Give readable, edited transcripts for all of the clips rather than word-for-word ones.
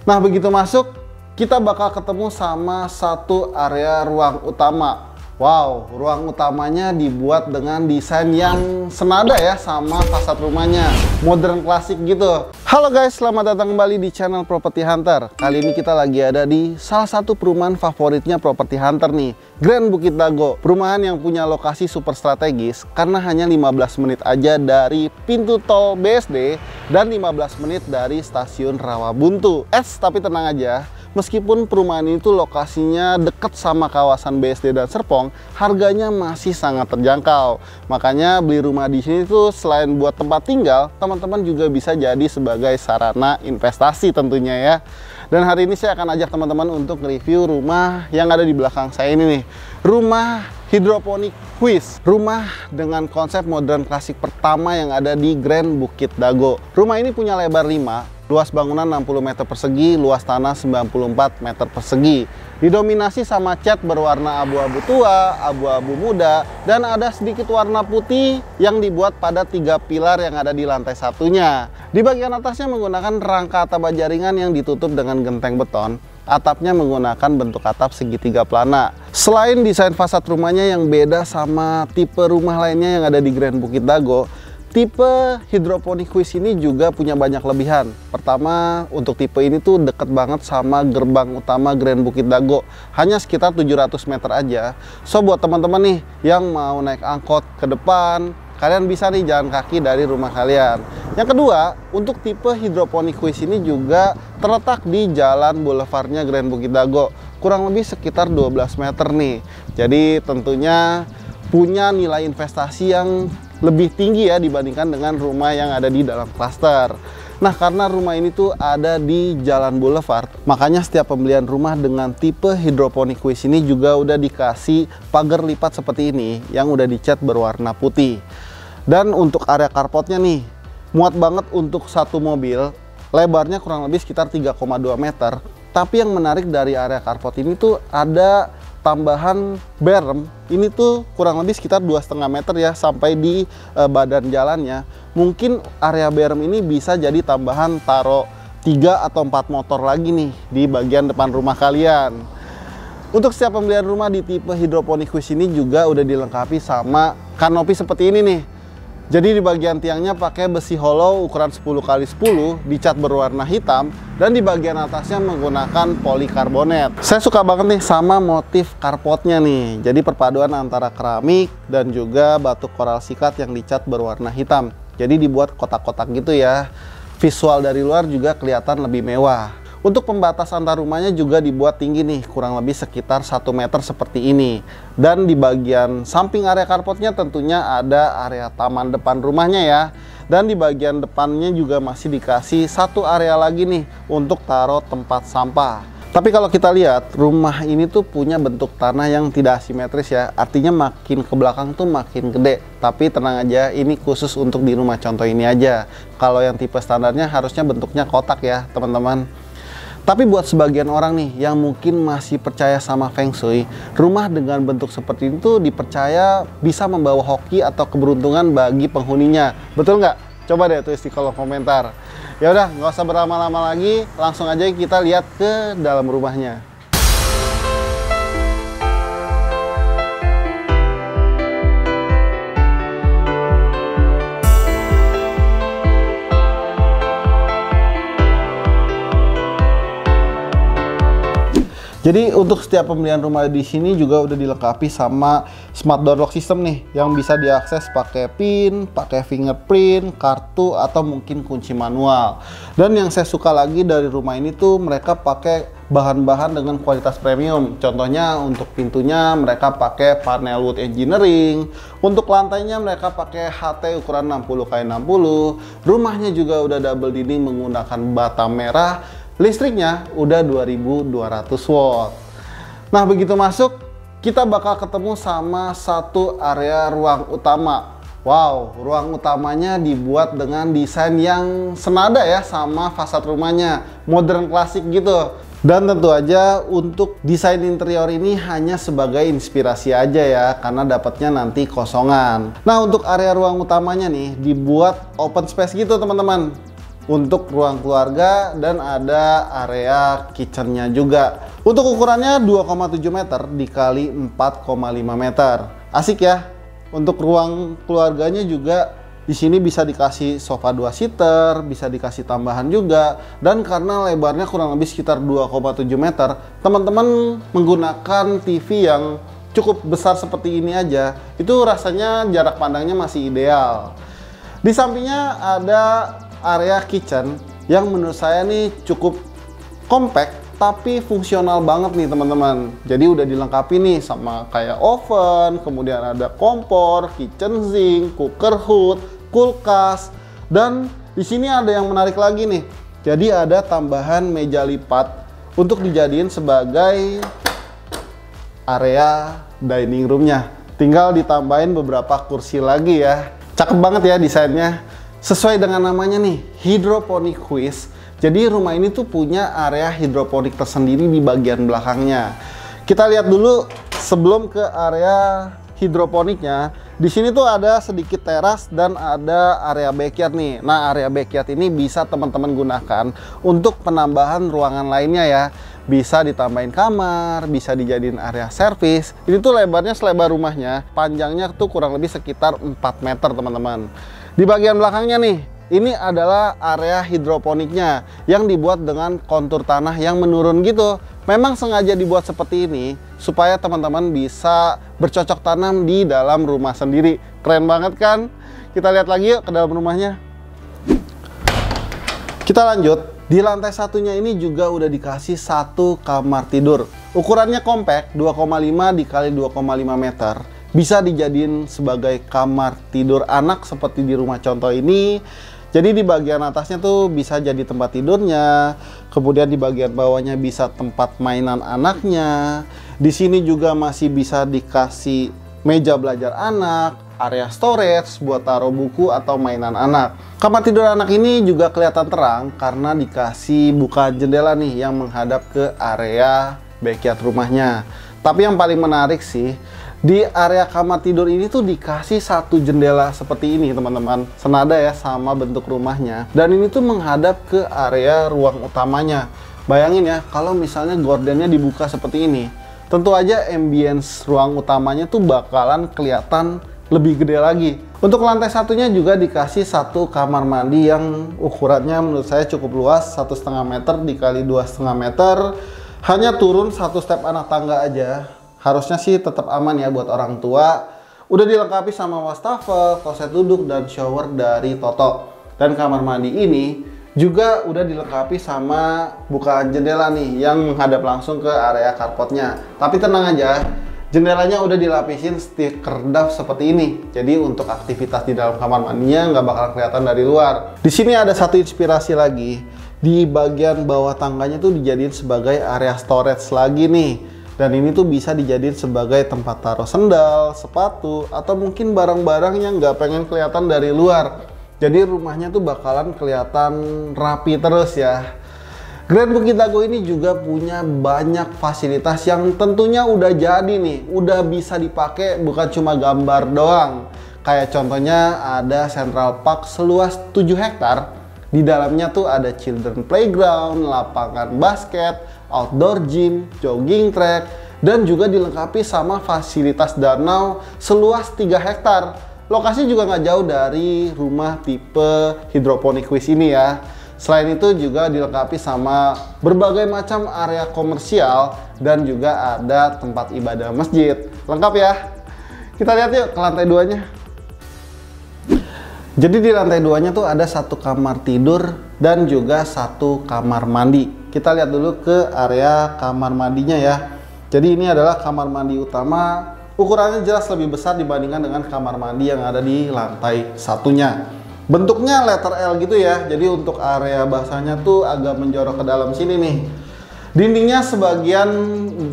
Nah, begitu masuk, kita bakal ketemu sama satu area ruang utama. Wow, ruang utamanya dibuat dengan desain yang senada ya sama fasad rumahnya. Modern klasik gitu. Halo guys, selamat datang kembali di channel Property Hunter. Kali ini kita lagi ada di salah satu perumahan favoritnya Property Hunter nih, Grand Bukit Dago. Perumahan yang punya lokasi super strategis karena hanya 15 menit aja dari pintu tol BSD dan 15 menit dari stasiun Rawabuntu. Tapi tenang aja. Meskipun perumahan itu lokasinya dekat sama kawasan BSD dan Serpong, harganya masih sangat terjangkau. Makanya beli rumah di sini tuh selain buat tempat tinggal, teman-teman juga bisa jadi sebagai sarana investasi tentunya ya. Dan hari ini saya akan ajak teman-teman untuk review rumah yang ada di belakang saya ini nih. Rumah hidroponik Quiz, rumah dengan konsep modern klasik pertama yang ada di Grand Bukit Dago. Rumah ini punya lebar 5, luas bangunan 60 meter persegi, luas tanah 94 meter persegi. Didominasi sama cat berwarna abu-abu tua, abu-abu muda, dan ada sedikit warna putih yang dibuat pada 3 pilar yang ada di lantai satunya. Di bagian atasnya menggunakan rangka atap baja ringan yang ditutup dengan genteng beton. Atapnya menggunakan bentuk atap segitiga plana. Selain desain fasad rumahnya yang beda sama tipe rumah lainnya yang ada di Grand Bukit Dago, tipe hidroponik Quiz ini juga punya banyak lebihan. Pertama, untuk tipe ini tuh deket banget sama gerbang utama Grand Bukit Dago. Hanya sekitar 700 meter aja. So, buat teman-teman nih yang mau naik angkot ke depan, kalian bisa nih jalan kaki dari rumah kalian. Yang kedua, untuk tipe hidroponik Quiz ini juga terletak di jalan boulevardnya Grand Bukit Dago. Kurang lebih sekitar 12 meter nih. Jadi tentunya punya nilai investasi yang lebih tinggi ya dibandingkan dengan rumah yang ada di dalam klaster. Nah, karena rumah ini tuh ada di jalan boulevard, makanya setiap pembelian rumah dengan tipe hidroponik Quiz ini juga udah dikasih pagar lipat seperti ini yang udah dicat berwarna putih. Dan untuk area carportnya nih, muat banget untuk satu mobil, lebarnya kurang lebih sekitar 3,2 meter. Tapi yang menarik dari area carport ini tuh ada tambahan berm. Ini tuh kurang lebih sekitar 2,5 meter ya sampai di badan jalannya. Mungkin area berm ini bisa jadi tambahan taruh 3 atau 4 motor lagi nih di bagian depan rumah kalian. Untuk setiap pembelian rumah di tipe hidroponik Quiz ini juga udah dilengkapi sama kanopi seperti ini nih. Jadi di bagian tiangnya pakai besi hollow ukuran 10x10 dicat berwarna hitam, dan di bagian atasnya menggunakan polikarbonet. Saya suka banget nih sama motif carportnya nih. Jadi perpaduan antara keramik dan juga batu koral sikat yang dicat berwarna hitam. Jadi dibuat kotak-kotak gitu ya. Visual dari luar juga kelihatan lebih mewah. Untuk pembatas antar rumahnya juga dibuat tinggi nih, kurang lebih sekitar 1 meter seperti ini. Dan di bagian samping area carportnya tentunya ada area taman depan rumahnya ya. Dan di bagian depannya juga masih dikasih satu area lagi nih untuk taruh tempat sampah. Tapi kalau kita lihat, rumah ini tuh punya bentuk tanah yang tidak asimetris ya. Artinya makin ke belakang tuh makin gede. Tapi tenang aja, ini khusus untuk di rumah contoh ini aja. Kalau yang tipe standarnya harusnya bentuknya kotak ya teman-teman. Tapi buat sebagian orang nih yang mungkin masih percaya sama Feng Shui, rumah dengan bentuk seperti itu dipercaya bisa membawa hoki atau keberuntungan bagi penghuninya. Betul nggak? Coba deh tulis di kolom komentar. Ya udah, nggak usah berlama-lama lagi, langsung aja kita lihat ke dalam rumahnya. Jadi untuk setiap pembelian rumah di sini juga udah dilengkapi sama smart door lock system nih, yang bisa diakses pakai pin, pakai fingerprint, kartu, atau mungkin kunci manual. Dan yang saya suka lagi dari rumah ini tuh mereka pakai bahan-bahan dengan kualitas premium. Contohnya untuk pintunya mereka pakai panel wood engineering, untuk lantainya mereka pakai HT ukuran 60x60. Rumahnya juga udah double dinding menggunakan bata merah. Listriknya udah 2200 watt. Nah, begitu masuk, kita bakal ketemu sama satu area ruang utama. Wow, ruang utamanya dibuat dengan desain yang senada ya sama fasad rumahnya. Modern klasik gitu. Dan tentu aja untuk desain interior ini hanya sebagai inspirasi aja ya, karena dapatnya nanti kosongan. Nah, untuk area ruang utamanya nih dibuat open space gitu teman-teman. untuk ruang keluarga dan ada area kitchennya juga. Untuk ukurannya 2,7 meter dikali 4,5 meter. Asik ya. Untuk ruang keluarganya juga di sini bisa dikasih sofa 2 seater, bisa dikasih tambahan juga. Dan karena lebarnya kurang lebih sekitar 2,7 meter, teman-teman menggunakan TV yang cukup besar seperti ini aja, itu rasanya jarak pandangnya masih ideal. Di sampingnya ada area kitchen yang menurut saya nih cukup compact tapi fungsional banget nih teman-teman. Jadi udah dilengkapi nih sama kayak oven, kemudian ada kompor, kitchen sink, cooker hood, kulkas, dan di sini ada yang menarik lagi nih. Jadi ada tambahan meja lipat untuk dijadiin sebagai area dining roomnya. Tinggal ditambahin beberapa kursi lagi ya. Cakep banget ya desainnya. Sesuai dengan namanya nih, hydroponic house. Jadi rumah ini tuh punya area hidroponik tersendiri di bagian belakangnya. Kita lihat dulu sebelum ke area hidroponiknya. Di sini tuh ada sedikit teras dan ada area backyard nih. Nah, area backyard ini bisa teman-teman gunakan untuk penambahan ruangan lainnya ya. Bisa ditambahin kamar, bisa dijadiin area servis. Ini tuh lebarnya selebar rumahnya, panjangnya tuh kurang lebih sekitar 4 meter teman-teman. Di bagian belakangnya nih, ini adalah area hidroponiknya yang dibuat dengan kontur tanah yang menurun gitu. Memang sengaja dibuat seperti ini supaya teman-teman bisa bercocok tanam di dalam rumah sendiri. Keren banget kan? Kita lihat lagi yuk ke dalam rumahnya. Kita lanjut. Di lantai satunya ini juga udah dikasih satu kamar tidur. Ukurannya compact, 2,5 dikali 2,5 meter. Bisa dijadiin sebagai kamar tidur anak seperti di rumah contoh ini. Jadi di bagian atasnya tuh bisa jadi tempat tidurnya, kemudian di bagian bawahnya bisa tempat mainan anaknya. Di sini juga masih bisa dikasih meja belajar anak, area storage buat taruh buku atau mainan anak. Kamar tidur anak ini juga kelihatan terang karena dikasih bukaan jendela nih yang menghadap ke area backyard rumahnya. Tapi yang paling menarik sih, di area kamar tidur ini tuh dikasih satu jendela seperti ini teman-teman, senada ya sama bentuk rumahnya, dan ini tuh menghadap ke area ruang utamanya. Bayangin ya kalau misalnya gordennya dibuka seperti ini, tentu aja ambience ruang utamanya tuh bakalan kelihatan lebih gede lagi. Untuk lantai satunya juga dikasih satu kamar mandi yang ukurannya menurut saya cukup luas, 1,5 meter dikali 2,5 meter. Hanya turun satu step anak tangga aja. Harusnya sih tetap aman ya buat orang tua. Udah dilengkapi sama wastafel, kloset duduk, dan shower dari Toto. Dan kamar mandi ini juga udah dilengkapi sama bukaan jendela nih yang menghadap langsung ke area carportnya. Tapi tenang aja, jendelanya udah dilapisin stiker DAF seperti ini. Jadi untuk aktivitas di dalam kamar mandinya nggak bakal kelihatan dari luar. Di sini ada satu inspirasi lagi. Di bagian bawah tangganya tuh dijadiin sebagai area storage lagi nih. Dan ini tuh bisa dijadiin sebagai tempat taruh sendal, sepatu, atau mungkin barang-barang yang nggak pengen kelihatan dari luar. Jadi rumahnya tuh bakalan kelihatan rapi terus ya. Grand Bukit Dago ini juga punya banyak fasilitas yang tentunya udah jadi nih, udah bisa dipakai bukan cuma gambar doang. Kayak contohnya ada Central Park seluas 7 hektar. Di dalamnya tuh ada children playground, lapangan basket, outdoor gym, jogging track, dan juga dilengkapi sama fasilitas danau seluas 3 hektar. Lokasi juga nggak jauh dari rumah tipe hidroponik house ini ya. Selain itu juga dilengkapi sama berbagai macam area komersial dan juga ada tempat ibadah masjid. Lengkap ya. Kita lihat yuk ke lantai 2-nya. Jadi di lantai 2-nya tuh ada satu kamar tidur dan juga satu kamar mandi. Kita lihat dulu ke area kamar mandinya ya. Jadi ini adalah kamar mandi utama. Ukurannya jelas lebih besar dibandingkan dengan kamar mandi yang ada di lantai satunya. Bentuknya letter L gitu ya. Jadi untuk area basahnya tuh agak menjorok ke dalam sini nih. Dindingnya sebagian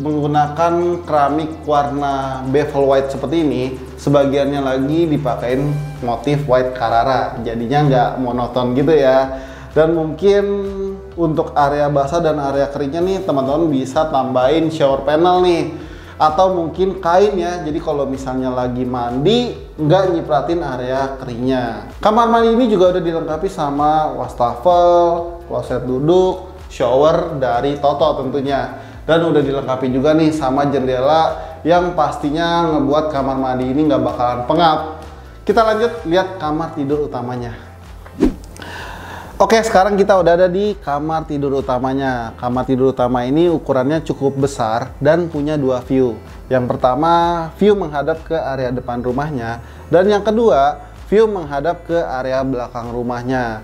menggunakan keramik warna bevel white seperti ini, sebagiannya lagi dipakein motif white Carrara, jadinya nggak monoton gitu ya. Dan mungkin untuk area basah dan area keringnya nih teman-teman bisa tambahin shower panel nih. atau mungkin kain ya. Jadi kalau misalnya lagi mandi nggak nyipratin area keringnya. Kamar mandi ini juga udah dilengkapi sama wastafel, kloset duduk, shower dari Toto tentunya. Dan udah dilengkapi juga nih sama jendela yang pastinya ngebuat kamar mandi ini nggak bakalan pengap. Kita lanjut lihat kamar tidur utamanya. Oke, sekarang kita udah ada di kamar tidur utamanya. Kamar tidur utama ini ukurannya cukup besar dan punya dua view. Yang pertama, view menghadap ke area depan rumahnya. Dan yang kedua, view menghadap ke area belakang rumahnya.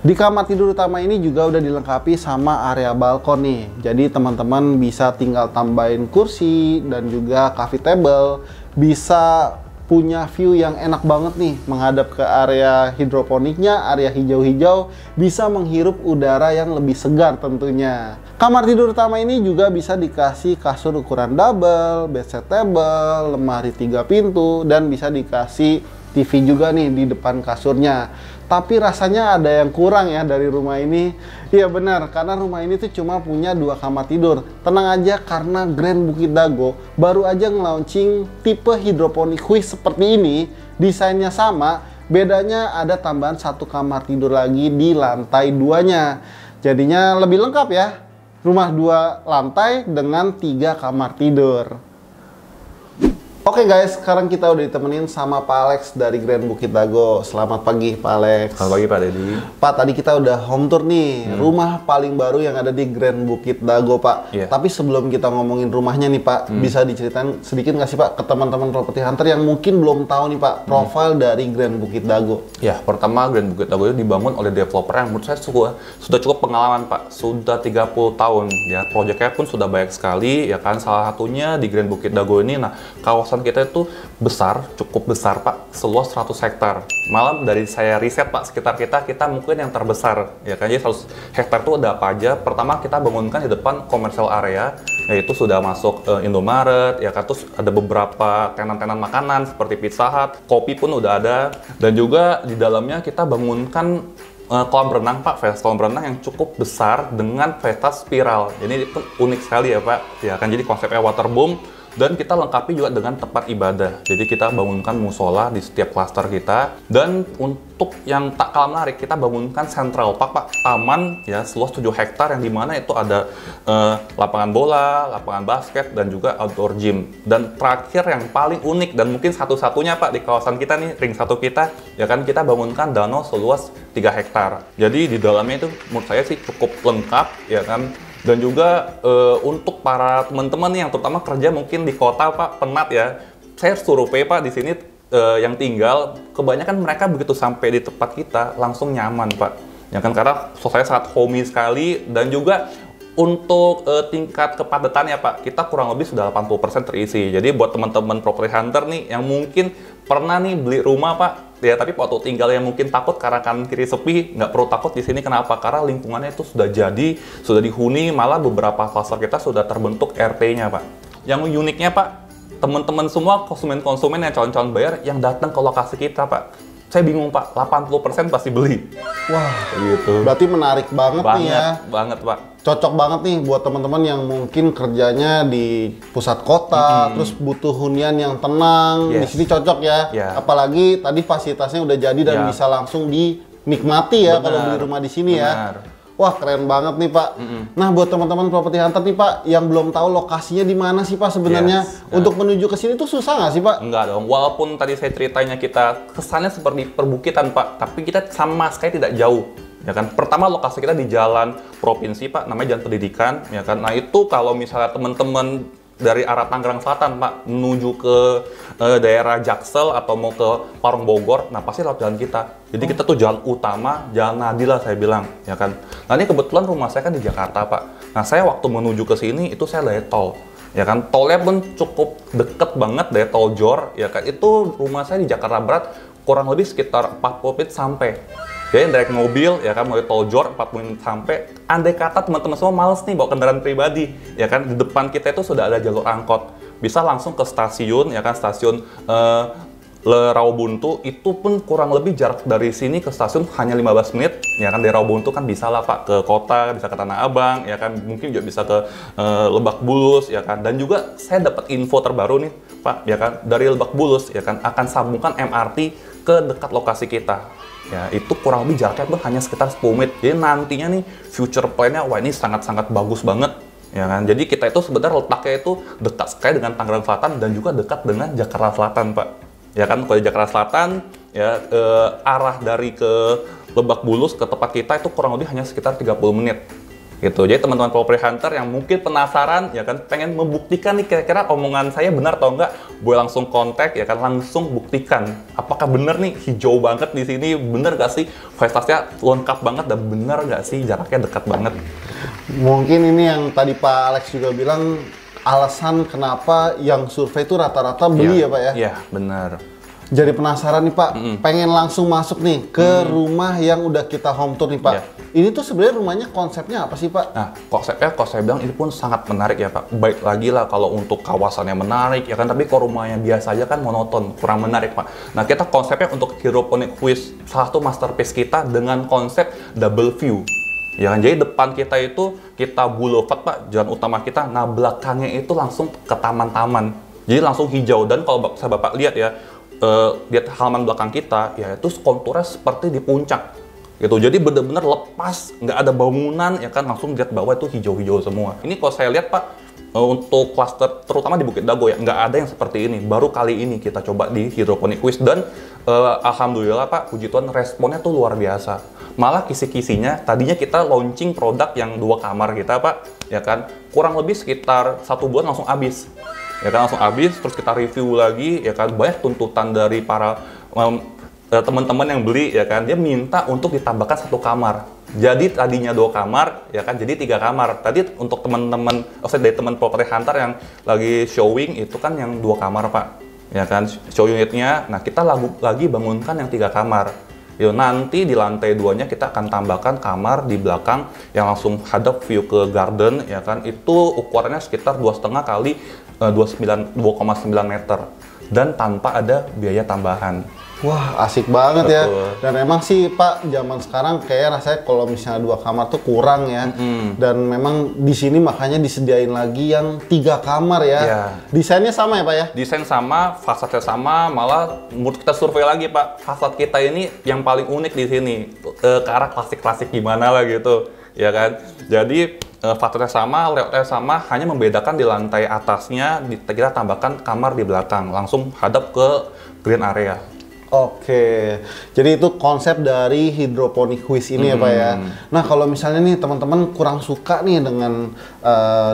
Di kamar tidur utama ini juga udah dilengkapi sama area balkon nih. Jadi teman-teman bisa tinggal tambahin kursi dan juga coffee table. Bisa punya view yang enak banget nih, menghadap ke area hidroponiknya, area hijau-hijau, bisa menghirup udara yang lebih segar tentunya. Kamar tidur utama ini juga bisa dikasih kasur ukuran double, bedside table, lemari 3 pintu, dan bisa dikasih TV juga nih di depan kasurnya. Tapi rasanya ada yang kurang ya dari rumah ini. Iya benar, karena rumah ini tuh cuma punya 2 kamar tidur. Tenang aja, karena Grand Bukit Dago baru aja nge-launching tipe hidroponik Huis seperti ini. Desainnya sama, bedanya ada tambahan 1 kamar tidur lagi di lantai 2-nya. Jadinya lebih lengkap ya. Rumah 2 lantai dengan 3 kamar tidur. Oke guys, sekarang kita udah ditemenin sama Pak Alex dari Grand Bukit Dago. Selamat pagi Pak Alex. Selamat pagi Pak Dedi. Pak, tadi kita udah home tour nih, rumah paling baru yang ada di Grand Bukit Dago Pak. Tapi sebelum kita ngomongin rumahnya nih Pak, bisa diceritain sedikit nggak sih Pak ke teman-teman properti hunter yang mungkin belum tahu nih Pak, profil dari Grand Bukit Dago? Ya, pertama Grand Bukit Dago itu dibangun oleh developer yang menurut saya sudah cukup pengalaman Pak. Sudah 30 tahun ya, proyeknya pun sudah banyak sekali ya kan. Salah satunya di Grand Bukit Dago ini, nah kawasan kita itu besar, cukup besar Pak, seluas 100 hektar. Malam dari saya riset Pak, sekitar kita mungkin yang terbesar ya kan. Jadi 100 hektar itu ada apa aja? Pertama kita bangunkan di depan commercial area, yaitu sudah masuk Indomaret ya kan. Terus ada beberapa tenan-tenan makanan seperti Pizza Hut, kopi pun udah ada. Dan juga di dalamnya kita bangunkan kolam renang Pak, kolam renang yang cukup besar dengan fasilitas spiral. Jadi itu unik sekali ya Pak ya kan. Jadi konsepnya waterboom. Dan kita lengkapi juga dengan tempat ibadah. Jadi kita bangunkan musola di setiap klaster kita. Dan untuk yang tak kalah menarik, kita bangunkan Central Park Pak, taman ya seluas 7 hektar yang dimana itu ada lapangan bola, lapangan basket, dan juga outdoor gym. Dan terakhir yang paling unik dan mungkin satu-satunya Pak di kawasan kita nih, ring 1 kita, ya kan, kita bangunkan danau seluas 3 hektar. Jadi di dalamnya itu menurut saya sih cukup lengkap ya kan. Dan juga untuk para teman-teman yang terutama kerja mungkin di kota Pak, penat ya. Saya survei Pak di sini yang tinggal, kebanyakan mereka begitu sampai di tempat kita langsung nyaman Pak. Ya kan, karena saya sangat homey sekali. Dan juga untuk tingkat kepadatannya Pak, kita kurang lebih sudah 80% terisi. Jadi buat teman-teman property hunter nih yang mungkin pernah nih beli rumah Pak, ya tapi waktu tinggal yang mungkin takut karena kanan kiri sepi, nggak perlu takut di sini. Kenapa? Karena lingkungannya itu sudah jadi, sudah dihuni, malah beberapa klaster kita sudah terbentuk RT-nya Pak. Yang uniknya Pak, teman-teman semua konsumen-konsumen yang calon-calon bayar yang datang ke lokasi kita Pak, saya bingung Pak, 80% pasti beli. Wah, gitu. Berarti menarik banget nih ya. Banget Pak. Cocok banget nih buat teman-teman yang mungkin kerjanya di pusat kota, terus butuh hunian yang tenang. Di sini cocok ya. Apalagi tadi fasilitasnya udah jadi dan bisa langsung dinikmati ya kalau beli rumah di sini ya. Wah, keren banget nih Pak. Nah, buat teman-teman properti hunter nih Pak, yang belum tahu lokasinya di mana sih Pak sebenarnya, untuk menuju ke sini tuh susah nggak sih Pak? Enggak dong, walaupun tadi saya ceritanya kita kesannya seperti perbukitan Pak, tapi kita sama sekali tidak jauh. Ya kan, pertama lokasi kita di jalan provinsi Pak, namanya Jalan Pendidikan, ya kan. Nah itu kalau misalnya teman-teman dari arah Tangerang Selatan Pak menuju ke daerah Jaksel atau mau ke Parung Bogor, nah pasti lewat jalan kita. Jadi kita tuh jalan utama, jalan Nadila saya bilang, ya kan. Nah ini kebetulan rumah saya kan di Jakarta Pak. Nah saya waktu menuju ke sini itu saya dari tol, ya kan. Tolnya pun cukup deket banget dari tol Jor, ya kan. Itu rumah saya di Jakarta Barat kurang lebih sekitar 40 menit sampai. Jadi naik mobil, ya kan, mulai tol Jor 40 menit sampai. Andai kata teman-teman semua males nih bawa kendaraan pribadi, ya kan, di depan kita itu sudah ada jalur angkot. Bisa langsung ke stasiun, ya kan, stasiun Rawabuntu itu pun kurang lebih jarak dari sini ke stasiun hanya 15 menit. Ya kan, dari Rawabuntu kan bisa lah Pak ke kota, bisa ke Tanah Abang, ya kan, mungkin juga bisa ke Lebak Bulus, ya kan. Dan juga saya dapat info terbaru nih Pak, ya kan, dari Lebak Bulus, ya kan, akan sambungkan MRT ke dekat lokasi kita. Ya, itu kurang lebih jaraknya pun hanya sekitar 10 menit. Jadi nantinya nih future plan-nya, wah ini sangat-sangat bagus banget. Ya kan, jadi kita itu sebenarnya letaknya itu dekat sekali dengan Tangerang Selatan dan juga dekat dengan Jakarta Selatan Pak. Ya kan, kalau di Jakarta Selatan ya arah dari ke Lebak Bulus ke tempat kita itu kurang lebih hanya sekitar 30 menit gitu. Jadi teman-teman property hunter yang mungkin penasaran, ya kan, pengen membuktikan nih kira-kira omongan saya benar atau enggak, boleh langsung kontak, ya kan, langsung buktikan apakah benar nih hijau banget di sini, bener gak sih fasilitasnya lengkap banget, dan bener gak sih jaraknya dekat banget. Mungkin ini yang tadi Pak Alex juga bilang, alasan kenapa yang survei itu rata-rata beli ya Pak ya? Iya, benar. Jadi penasaran nih Pak, pengen langsung masuk nih ke rumah yang udah kita home tour nih Pak. Ini tuh sebenarnya rumahnya konsepnya apa sih Pak? Nah, konsepnya kalau saya bilang ini pun sangat menarik ya Pak. Baik lagi lah kalau untuk kawasannya menarik ya kan, tapi kalau rumahnya biasa aja kan monoton, kurang menarik Pak. Nah, kita konsepnya untuk hydroponic Swiss, salah satu masterpiece kita dengan konsep double view. Ya kan, jadi depan kita itu kita boulevard Pak, jalan utama kita, nah belakangnya itu langsung ke taman-taman. Jadi langsung hijau, dan kalau Bapak lihat ya, lihat halaman belakang kita, ya itu konturnya seperti di puncak. Gitu, jadi benar-benar lepas, nggak ada bangunan, ya kan, langsung lihat bawah itu hijau-hijau semua. Ini kalau saya lihat Pak, untuk klaster terutama di Bukit Dago ya, nggak ada yang seperti ini. Baru kali ini kita coba di Hydroponic Swiss, dan alhamdulillah Pak, puji Tuhan responnya tuh luar biasa. Malah kisi-kisinya, tadinya kita launching produk yang 2 kamar kita Pak, ya kan, kurang lebih sekitar 1 bulan langsung habis. Ya kan, langsung habis, terus kita review lagi, ya kan, banyak tuntutan dari para teman-teman yang beli, ya kan, dia minta untuk ditambahkan 1 kamar. Jadi tadinya 2 kamar, ya kan, jadi 3 kamar. Tadi untuk teman-teman, dari teman property hunter yang lagi showing itu kan yang 2 kamar Pak, ya kan, show unitnya. Nah, kita lagi bangunkan yang 3 kamar. Yo, nanti di lantai 2-nya kita akan tambahkan kamar di belakang yang langsung hadap view ke garden, ya kan. Itu ukurannya sekitar 2,5 kali 2,9 meter dan tanpa ada biaya tambahan. Wah, asik banget. Betul. Ya. Dan emang sih Pak, zaman sekarang kayak rasanya kalau misalnya 2 kamar tuh kurang ya. Dan memang di sini makanya disediain lagi yang 3 kamar ya. Desainnya sama ya Pak ya? Desain sama, fasadnya sama, malah menurut kita survei lagi Pak, fasad kita ini yang paling unik di sini, ke arah klasik-klasik gimana lah gitu, ya kan. Jadi fasadnya sama, layoutnya sama, hanya membedakan di lantai atasnya kita tambahkan kamar di belakang, langsung hadap ke green area. Oke, jadi itu konsep dari Hydroponic Swiss ini ya Pak ya. Nah, kalau misalnya nih teman-teman kurang suka nih dengan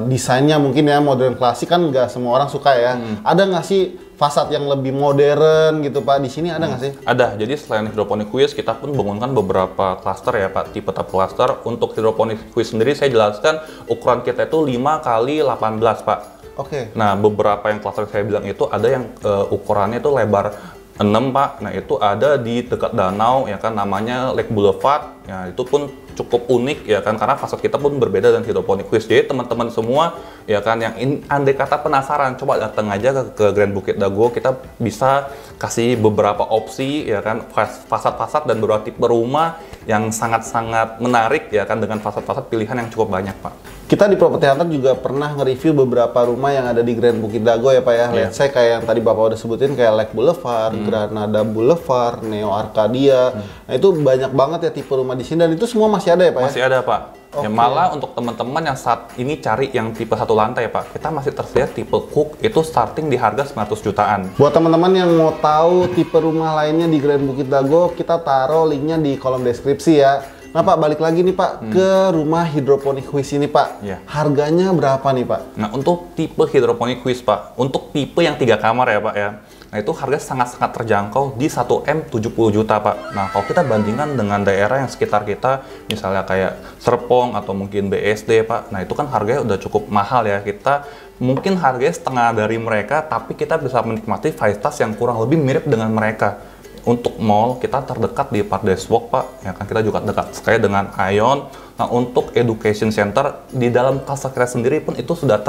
desainnya, mungkin ya modern klasik kan nggak semua orang suka ya. Ada nggak sih fasad yang lebih modern gitu Pak? Di sini ada nggak sih? Ada. Jadi selain Hydroponic Swiss, kita pun bangunkan beberapa klaster ya Pak, tipe cluster. Untuk Hydroponic Swiss sendiri saya jelaskan ukuran kita itu 5 kali 18 Pak. Oke. Nah, beberapa yang klaster saya bilang itu ada yang ukurannya itu lebar 6 Pak. Nah, itu ada di dekat danau ya kan, namanya Lake Boulevard. Ya, itu pun cukup unik ya kan, karena fasad kita pun berbeda dengan Hydroponic Swiss. Jadi teman-teman semua ya kan yang andai kata penasaran, coba datang aja ke Grand Bukit Dago. Kita bisa kasih beberapa opsi ya kan, fasad-fasad dan beberapa tipe rumah yang sangat-sangat menarik ya kan, dengan fasad-fasad pilihan yang cukup banyak Pak. Kita di Property Hunter juga pernah nge-review beberapa rumah yang ada di Grand Bukit Dago ya Pak ya. Let's say kayak yang tadi Bapak udah sebutin, kayak Lake Boulevard, Granada Boulevard, Neo Arcadia. Nah, itu banyak banget ya tipe rumah di sini, dan itu semua masih ada ya Pak ya? Masih ada Pak. Ya, malah untuk teman-teman yang saat ini cari yang tipe 1 lantai Pak, kita masih tersedia tipe Cook, itu starting di harga 900 jutaan. Buat teman-teman yang mau tahu tipe rumah lainnya di Grand Bukit Dago, kita taruh linknya di kolom deskripsi ya. Nah Pak, balik lagi nih Pak ke rumah Hydroponic Swiss ini Pak. Harganya berapa nih Pak? Nah, untuk tipe Hydroponic Swiss Pak, untuk tipe yang 3 kamar ya Pak ya, nah itu harga sangat-sangat terjangkau di 1M 70 juta Pak. Nah, kalau kita bandingkan dengan daerah yang sekitar kita, misalnya kayak Serpong atau mungkin BSD Pak, nah itu kan harganya udah cukup mahal ya. Kita mungkin harganya setengah dari mereka, tapi kita bisa menikmati fasilitas yang kurang lebih mirip dengan mereka. Untuk mall, kita terdekat di Paradise Walk Pak, ya kan, kita juga dekat sekali dengan Ion. Nah, untuk education center, di dalam kasar kita sendiri pun itu sudah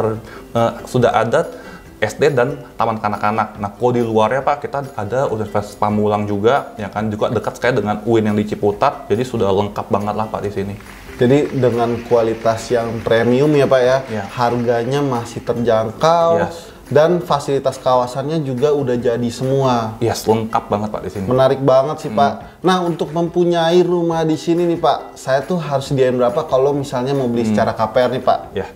ada SD dan taman kanak-kanak. Nah, kalau di luarnya Pak, kita ada Universitas Pamulang juga, ya kan, juga dekat sekali dengan UIN yang di Ciputat. Jadi sudah lengkap banget lah Pak di sini. Jadi dengan kualitas yang premium ya Pak ya, Ya. harganya masih terjangkau, Yes. dan fasilitas kawasannya juga udah jadi semua. Yes, lengkap banget Pak di sini. Menarik banget sih Pak. Nah, untuk mempunyai rumah di sini nih Pak, saya tuh harus sediain berapa kalau misalnya mau beli secara KPR nih Pak? Ya.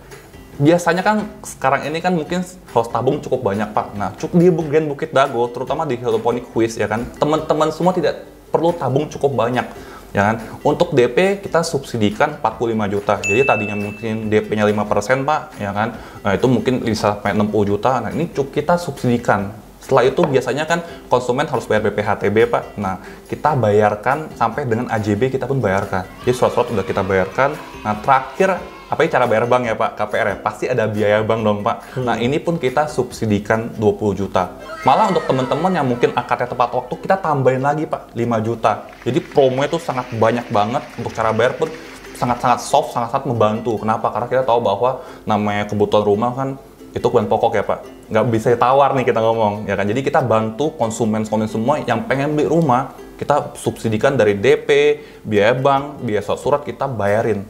Biasanya kan sekarang ini kan mungkin harus tabung cukup banyak Pak. Nah, di Grand Bukit Dago, terutama di Hydroponic Quiz ya kan, teman-teman semua tidak perlu tabung cukup banyak. Ya kan? Untuk DP kita subsidikan 45 juta. Jadi tadinya mungkin DP-nya 5% Pak, ya kan? Nah, itu mungkin bisa sampai 60 juta. Nah, ini kita subsidikan. Setelah itu biasanya kan konsumen harus bayar BPHTB Pak. Nah, kita bayarkan sampai dengan AJB kita pun bayarkan. Jadi surat-surat udah kita bayarkan. Nah, terakhir apa cara bayar bank ya Pak? KPR ya? Pasti ada biaya bank dong Pak. Nah, ini pun kita subsidikan 20 juta. Malah untuk teman-teman yang mungkin akadnya tepat waktu, kita tambahin lagi Pak, 5 juta. Jadi promonya itu sangat banyak banget. Untuk cara bayar pun sangat-sangat soft, sangat-sangat membantu. Kenapa? Karena kita tahu bahwa namanya kebutuhan rumah kan itu kebutuhan pokok ya Pak. Nggak bisa ditawar nih kita ngomong, ya kan? Jadi kita bantu konsumen semua yang pengen beli rumah, kita subsidikan dari DP, biaya bank, biaya surat kita bayarin.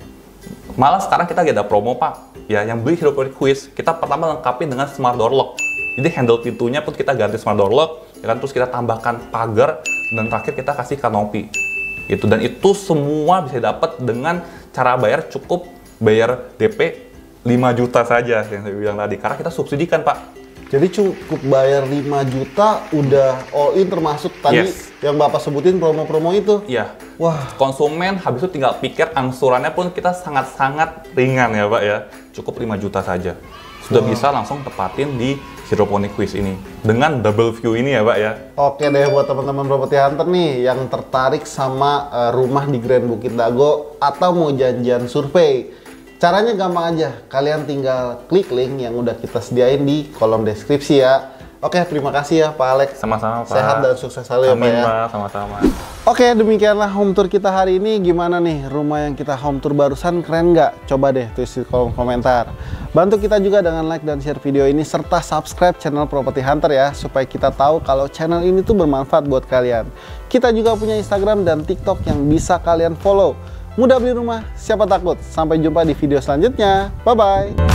Malah sekarang kita lagi ada promo Pak, ya yang beli Hydroponic Quiz, kita pertama lengkapi dengan Smart Door Lock. Jadi handle pintunya pun kita ganti Smart Door Lock, ya kan, terus kita tambahkan pagar, dan terakhir kita kasih kanopi. Dan itu semua bisa dapat dengan cara bayar cukup bayar DP 5 juta saja yang saya bilang tadi, karena kita subsidikan Pak. Jadi cukup bayar 5 juta udah all in termasuk tadi yang Bapak sebutin promo-promo itu. Iya. Wah, Konsumen habis itu tinggal pikir angsurannya pun kita sangat-sangat ringan ya Pak ya. Cukup 5 juta saja. Sudah bisa langsung tepatin di Hydroponic Quiz ini. Dengan double view ini ya Pak ya. oke deh buat teman-teman Property Hunter nih yang tertarik sama rumah di Grand Bukit Dago atau mau janjian survei. Caranya gampang aja, kalian tinggal klik link yang udah kita sediain di kolom deskripsi ya. Oke, terima kasih ya Pak Alex. Sama-sama Pak. Sehat dan sukses selalu ya Pak Amin ya. Pak, sama-sama. Oke, demikianlah home tour kita hari ini. Gimana nih rumah yang kita home tour barusan, keren nggak? Coba deh tulis di kolom komentar. Bantu kita juga dengan like dan share video ini serta subscribe channel Property Hunter ya, supaya kita tahu kalau channel ini tuh bermanfaat buat kalian. Kita juga punya Instagram dan TikTok yang bisa kalian follow. Mudah beli rumah, siapa takut? Sampai jumpa di video selanjutnya. Bye-bye.